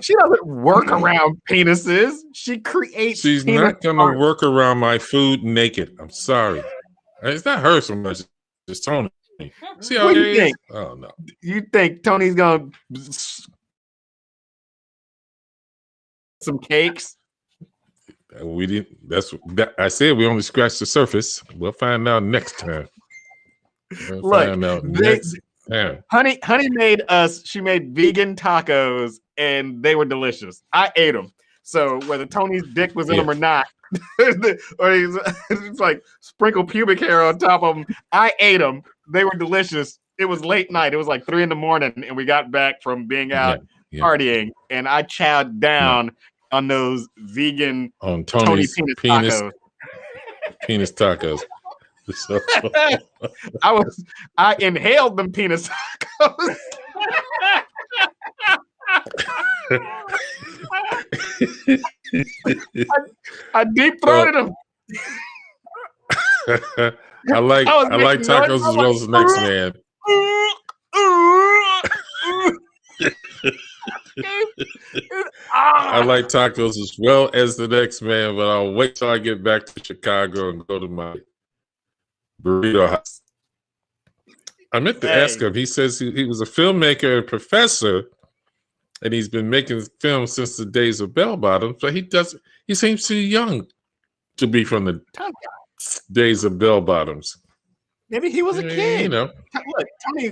She doesn't work around penises. She creates. She's not gonna work around my food naked. I'm sorry. It's not her so much. It's Tony. See how what do you think? Oh no. You think Tony's gonna some cakes? We didn't. I said we only scratched the surface. We'll find out next time. Honey made us. She made vegan tacos, and they were delicious. I ate them. So whether Tony's dick was in them or not, or it's like sprinkle pubic hair on top of them, I ate them. They were delicious. It was late night. It was like 3 a.m, and we got back from being out partying, and I chowed down on those vegan on Tony's penis tacos. Penis tacos. So. I inhaled them penis tacos. I deep throated him. I like tacos as well as the next man. I like tacos as well as the next man, but I'll wait till I get back to Chicago and go to my burrito house. I meant to ask him. He says he was a filmmaker and professor, and he's been making films since the days of Bell Bottoms. But he seems too young to be from the days of Bell Bottoms. Maybe he was a kid. You know, look,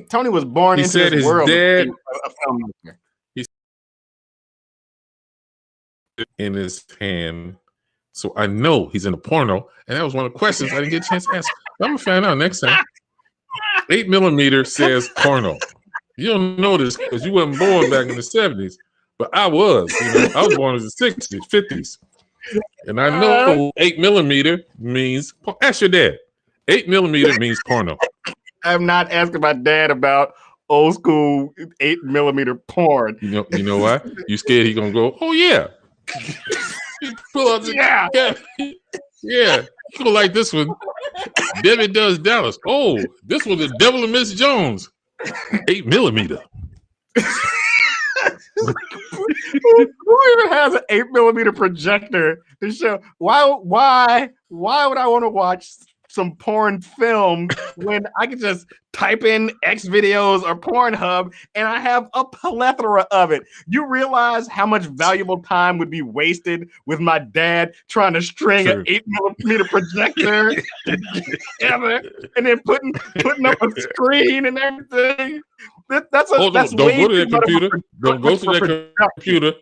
Tony was born into this world. Dad, a filmmaker. In his hand, so I know he's in a porno, and that was one of the questions I didn't get a chance to ask. I'm gonna find out next time. 8mm says porno. You don't know this because you wasn't born back in the 70s, but I was. I was born in the 60s, 50s, and I know 8mm means. Ask your dad. 8mm means porno. I'm not asking my dad about old school 8mm porn. You know why? You scared he gonna go? Oh yeah. Pull out yeah. You gonna like this one. Debbie Does Dallas. Oh, this one, The Devil and Miss Jones. 8mm. Who even has an 8mm projector to show? Why would I want to watch some porn film when I can just type in X videos or Pornhub and I have a plethora of it? You realize how much valuable time would be wasted with my dad trying to string an 8mm projector together and then putting up a screen and everything. That's don't go to that computer. Don't go to that computer.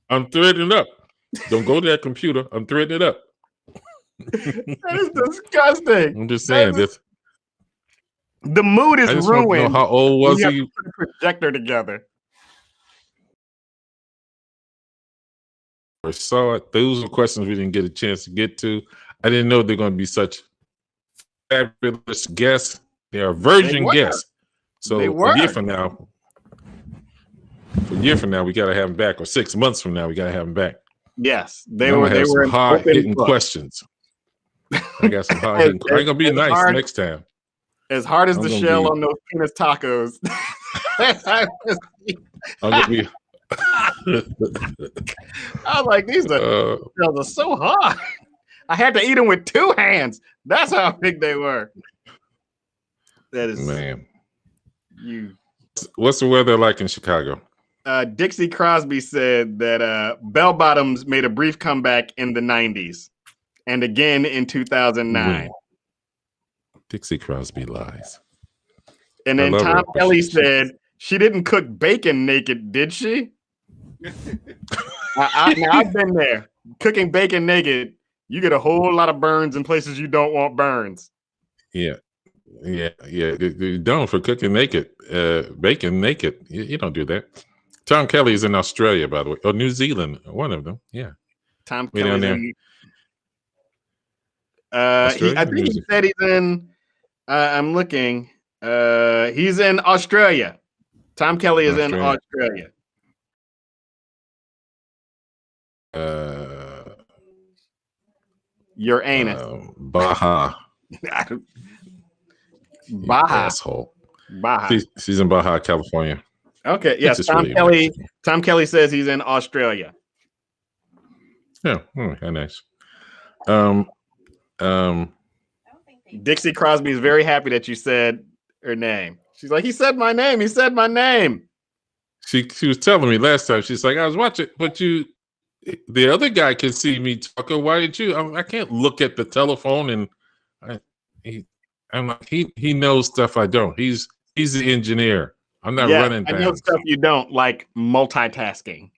I'm threading it up. Don't go to that computer. I'm threading it up. That is disgusting. I'm just saying this. The mood is ruined. Want to know how old was he? Put a projector together. I saw it. Those are questions we didn't get a chance to get to. I didn't know they're going to be such fabulous guests. They are virgin guests. So a year from now, we got to have them back, or 6 months from now, we got to have them back. Yes, they were some hard hitting questions. I got some hard hitting. I ain't gonna be nice next time. As hard as the shell on those penis tacos. I'm gonna be. I was like, these shells are so hard. I had to eat them with 2 hands. That's how big they were. That is man. You. What's the weather like in Chicago? Dixie Crosby said that Bell Bottoms made a brief comeback in the 90s and again in 2009. Dixie Crosby lies. And then Tom Kelly said she didn't cook bacon naked, did she? I've been there. Cooking bacon naked, you get a whole lot of burns in places you don't want burns. Yeah. You don't for cooking naked, bacon naked. You don't do that. Tom Kelly is in Australia, by the way, or New Zealand, one of them. Yeah, Tom Kelly's in. I think he said he's in. I'm looking. He's in Australia. Tom Kelly is in Australia. Your anus. Baja. Baja. Asshole. Baja. She's in Baja, California. Okay. Yes. Tom Kelly says he's in Australia. Yeah. How nice. Dixie Crosby is very happy that you said her name. She's like, he said my name. He said my name. She was telling me last time. She's like, I was watching, but the other guy can see me talking. Why did you? I can't look at the telephone and I'm like, he knows stuff I don't. He's the engineer. I'm not running down. I know stuff you don't, like multitasking.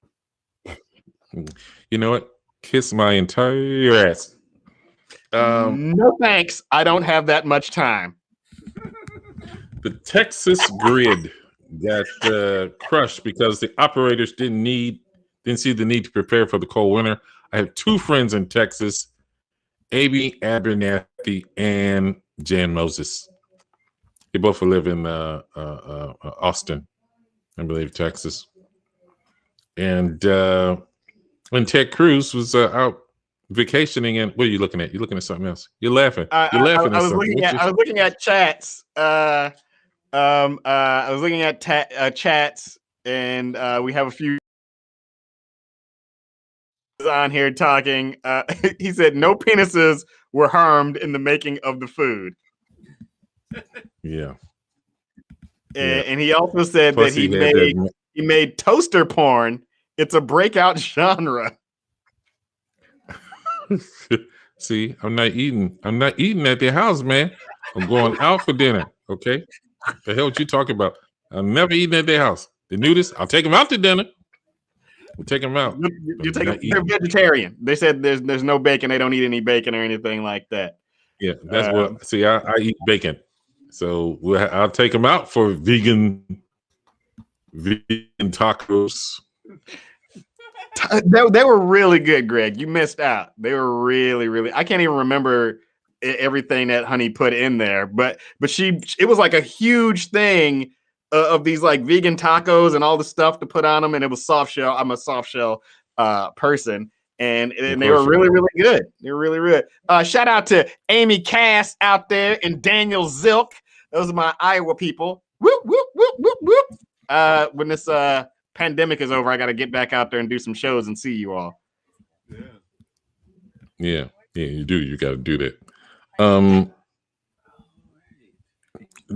You know what? Kiss my entire ass. No thanks. I don't have that much time. The Texas grid got crushed because the operators didn't see the need to prepare for the cold winter. I have 2 friends in Texas, Amy Abernathy and Jan Moses. They both live in Austin, I believe, Texas. and Ted Cruz was out vacationing. And what are you looking at? You're looking at something else. You're laughing. You're laughing at something. I was looking at chats. I was looking at chats, and we have a few on here talking. He said no penises were harmed in the making of the food. Yeah. And he also said that he made toaster porn. It's a breakout genre. See, I'm not eating at their house, man. I'm going out for dinner. Okay. The hell what you talking about? I'm never eating at their house. The Nudists, I'll take them out to dinner. We'll take them out. They're vegetarian. They said there's no bacon. They don't eat any bacon or anything like that. Yeah, that's what. See, I eat bacon, so I'll take them out for vegan tacos. They were really good, Greg. You missed out. They were really, really. I can't even remember everything that Honey put in there, but it was like a huge thing of these like vegan tacos and all the stuff to put on them, and it was soft shell. I'm a soft shell person, and they were really, really good. They were really, really good. Shout out to Amy Cass out there and Daniel Zilk. Those are my Iowa people. Whoop whoop whoop whoop whoop. When this pandemic is over, I got to get back out there and do some shows and see you all. Yeah, you do. You got to do that.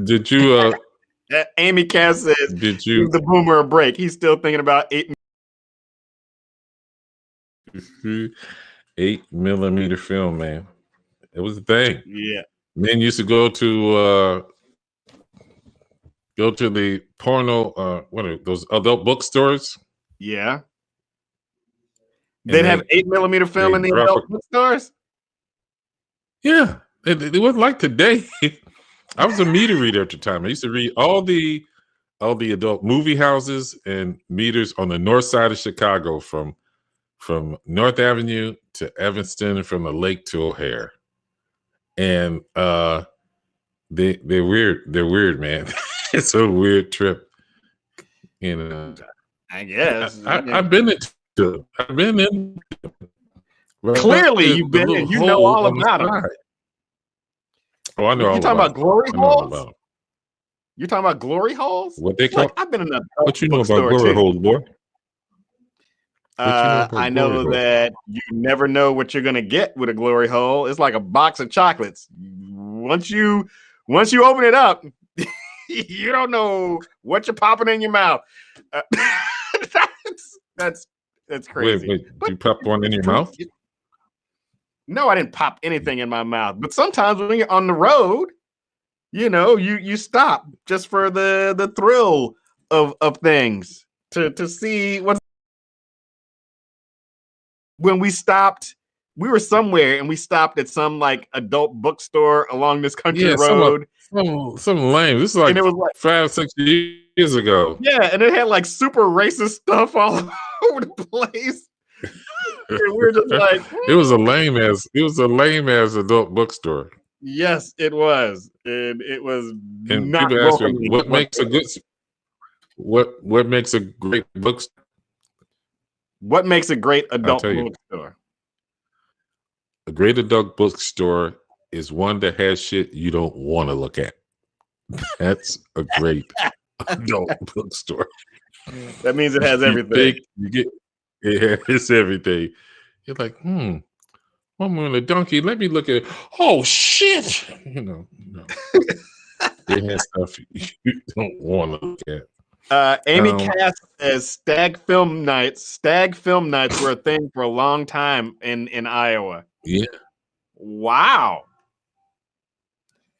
Did you? Amy Cass says, "Did you?" The boomer a break. He's still thinking about 8mm film, man. It was a thing. Yeah, men used to go to the porno. What are those adult bookstores? Yeah, they'd have 8mm film in the adult bookstores. Yeah, it wasn't like today. I was a meter reader at the time. I used to read all the adult movie houses and meters on the north side of Chicago, from North Avenue to Evanston, from the lake to O'Hare. And they're weird. They're weird, man. It's a weird trip. You know, I guess I've been in. Clearly, you've been in. You know all about them. Oh, I know. You talking about glory holes? You talking about glory holes? What they call? Look, I've been in a. What you know about glory holes, boy? I know that you never know what you're gonna get with a glory hole. It's like a box of chocolates. Once you open it up, you don't know what you're popping in your mouth. That's crazy. Wait, you pop one in your mouth? No, I didn't pop anything in my mouth. But sometimes when you're on the road, you know, you stop just for the thrill of things to see what's. When we stopped, we were somewhere and we stopped at some like adult bookstore along this country road. Some lame. This is like, 5-6 years ago. Yeah, and it had like super racist stuff all over the place. And we were just like, it was a lame ass adult bookstore. Yes, it was. And it was and not people ask me, what makes a great bookstore? What makes a great adult bookstore? A great adult bookstore is one that has shit you don't want to look at. That's a great adult bookstore. That means it has everything. It's everything. You're like, I'm on a donkey. Let me look at it. Oh shit! You know. It has stuff you don't want to look at. Amy Cass says stag film nights were a thing for a long time in Iowa. Yeah. Wow.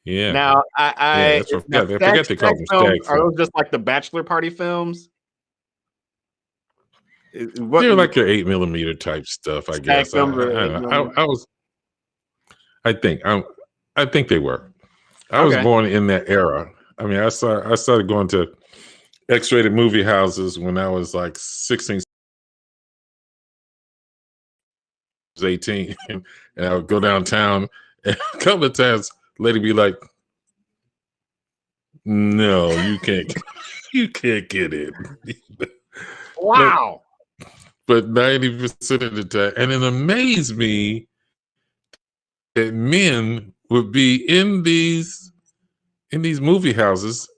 Yeah. Now I forget they call them stag films. Are those just like the bachelor party films? They're like your 8mm type stuff, I guess. I think they were. I was born in that era. I mean, I started going to X-rated movie houses when I was like 16, 18, and I would go downtown, and a couple of times, lady be like, "No, you can't get in." Wow. but 90% of the time. And it amazed me that men would be in these movie houses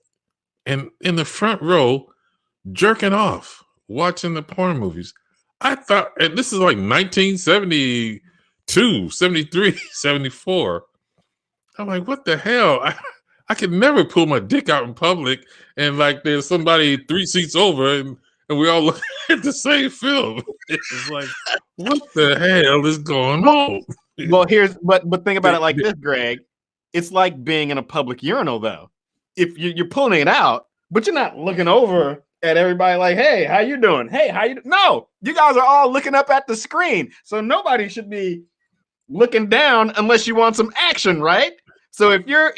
and in the front row jerking off, watching the porn movies. I thought, and this is like 1972, 73, 74. I'm like, what the hell? I could never pull my dick out in public and like there's somebody 3 seats over and we all look at the same film. It's like, what the hell is going on? Well, but think about it like this, Greg. It's like being in a public urinal, though. If you're pulling it out, but you're not looking over at everybody like, hey, how you doing? Hey, how you? No, you guys are all looking up at the screen. So nobody should be looking down unless you want some action, right? So if you're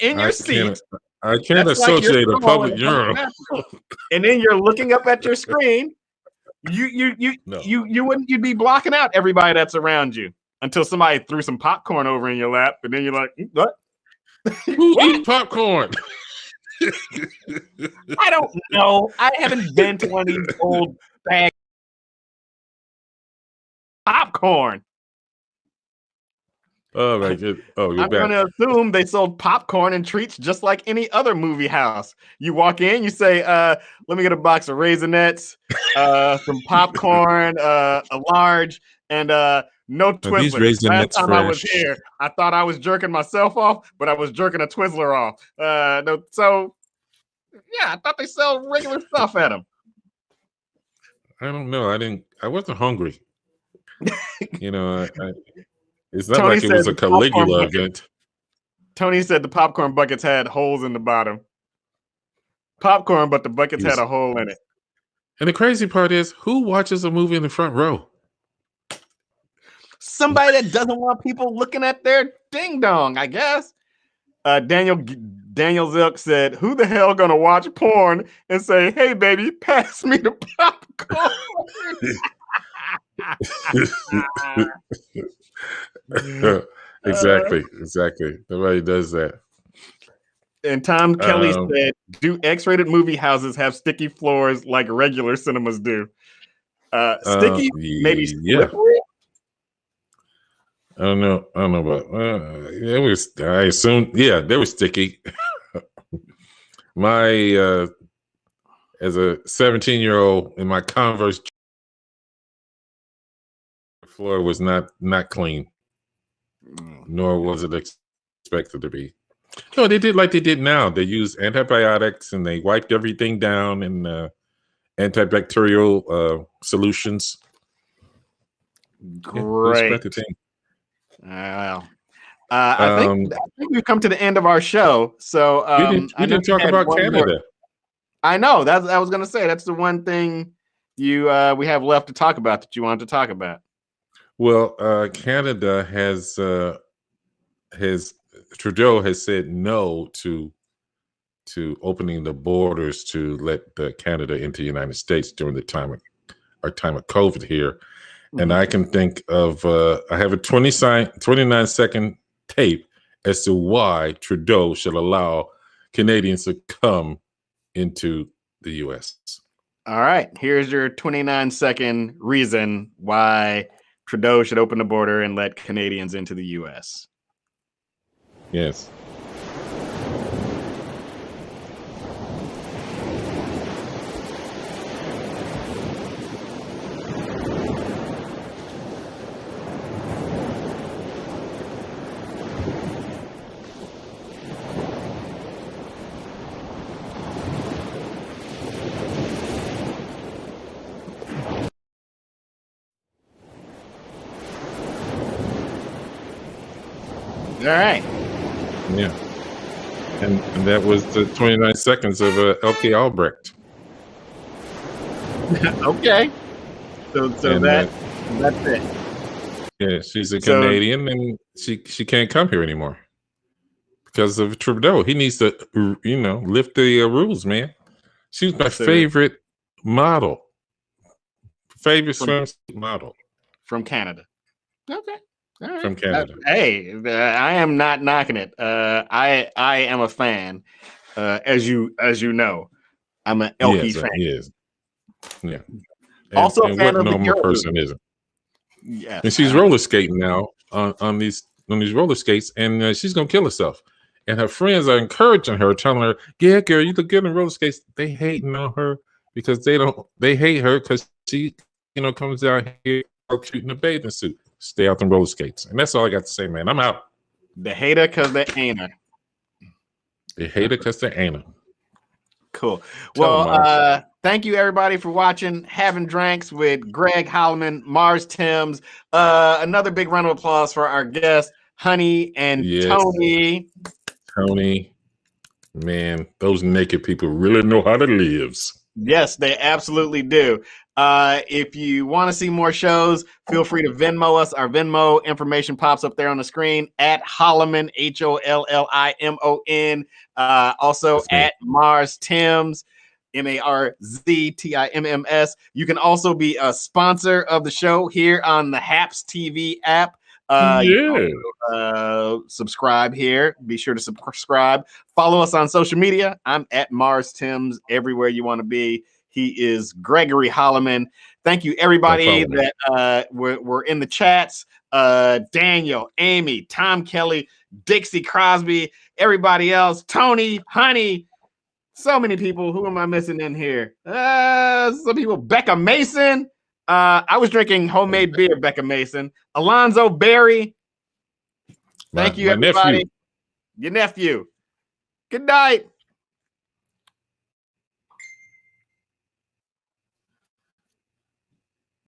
in your seat, I can't associate a public urinal. And then you're looking up at your screen, you'd be blocking out everybody that's around you until somebody threw some popcorn over in your lap, and then you're like, what? Who eats popcorn? I don't know. I haven't been to one of these old bag popcorn. Oh my god! Oh, you're I'm back. going to assume they sold popcorn and treats just like any other movie house. You walk in, you say, "Let me get a box of Raisinets, some popcorn, a large, and no Twizzlers." Last time I was here, I thought I was jerking myself off, but I was jerking a Twizzler off. No, so yeah, I thought they sell regular stuff at them. I don't know. I wasn't hungry. You know, it's not Tony like it was a Caligula event. Tony said the popcorn buckets had holes in the bottom. Popcorn, but the buckets had a hole in it. And the crazy part is, who watches a movie in the front row? Somebody that doesn't want people looking at their ding dong, I guess. Daniel Zilk said, "Who the hell gonna watch porn and say, 'Hey baby, pass me the popcorn'?" Exactly. Nobody does that. And Tom Kelly said, "Do X-rated movie houses have sticky floors like regular cinemas do?" Sticky, maybe slippery. I don't know about it was. I assume, yeah, they were sticky. My as a 17-year-old in my Converse, the floor was not clean, nor was it expected to be. No, they did like they did now. They used antibiotics and they wiped everything down in antibacterial solutions. Great. Well, I think we've come to the end of our show. So we didn't talk about Canada. I know I was going to say that's the one thing we have left to talk about that you wanted to talk about. Well, Canada has Trudeau has said no to opening the borders to let Canada into the United States during the time of COVID here. Mm-hmm. And I can think of I have a 29-second tape as to why Trudeau should allow Canadians to come into the U.S. All right, here's your 29-second reason why Trudeau should open the border and let Canadians into the U.S. Yes. All right. Yeah. And that was the 29 seconds of Elke Albrecht. Okay. So that's it. Yeah, she's a Canadian and she can't come here anymore because of Trudeau. He needs to, lift the rules, man. She's my favorite model. Favorite swimsuit model. From Canada. Okay. All right. From Canada. Hey, I am not knocking it. I am a fan. As you know, I'm an Elke fan. He is. Yeah. Also a and fan what of the normal girl person isn't? Yes. And she's roller skating now on these roller skates, and she's gonna kill herself. And her friends are encouraging her, telling her, "Yeah, girl, you look good in roller skates." They hating on her because they hate her because she, comes down here shooting a bathing suit. Stay out them roller skates, and that's all I got to say, man. I'm out. The hater because they ain't her. They hate her because they ain't her. Cool. Tell Well, thank you everybody for watching Havin Dranks with Greg Holloman, Mars Timms. Another big round of applause for our guests, Honey and Tony. Tony, man, those naked people really know how to live. Yes, they absolutely do. If you want to see more shows, feel free to Venmo us. Our Venmo information pops up there on the screen at Holloman, HOLLIMON. Also at Mars Timms, MARZTIMMS. You can also be a sponsor of the show here on the Haps TV app. Subscribe here. Be sure to subscribe. Follow us on social media. I'm at Mars Timms everywhere you want to be. He is Gregory Holloman. Thank you, everybody that were in the chats. Daniel, Amy, Tom Kelly, Dixie Crosby, everybody else, Tony, Honey. So many people. Who am I missing in here? Some people. Becca Mason. I was drinking homemade beer, Becca Mason. Alonzo Berry. Thank you, everybody. Nephew. Your nephew. Good night.